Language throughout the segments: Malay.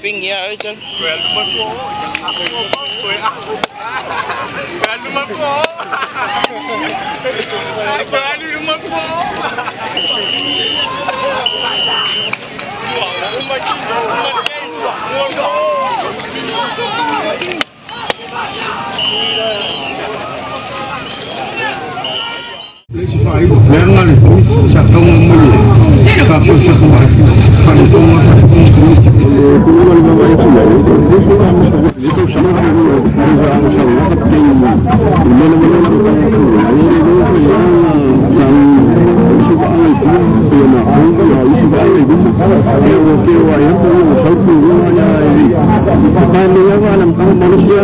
Ping ya ơi chân. Lengan itu satu mulu, satu itu sama manusia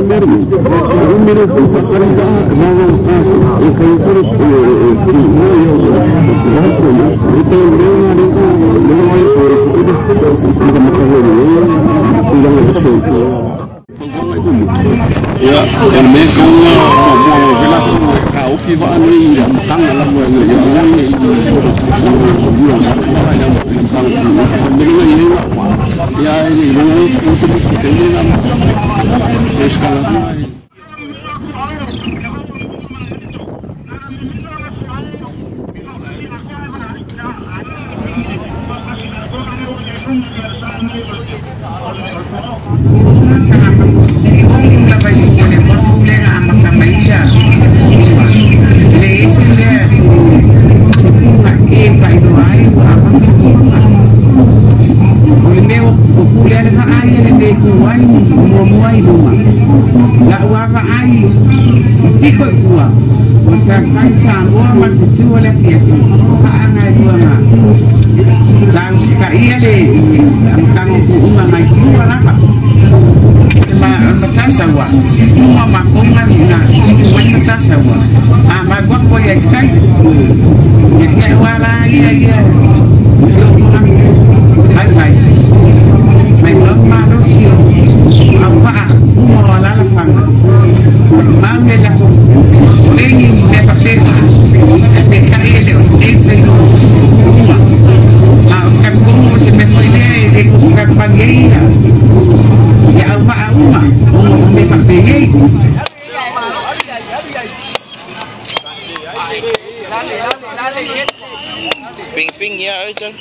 ya, dan mereka mau vela kau fiba ni yang tang dalam yang ini yang tang ini ya ini untuk kita ini sekarang Ping ya ơi chân.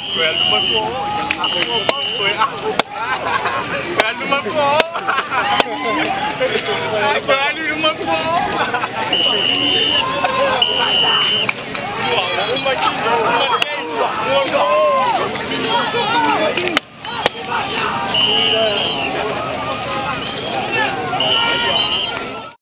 Berani rumah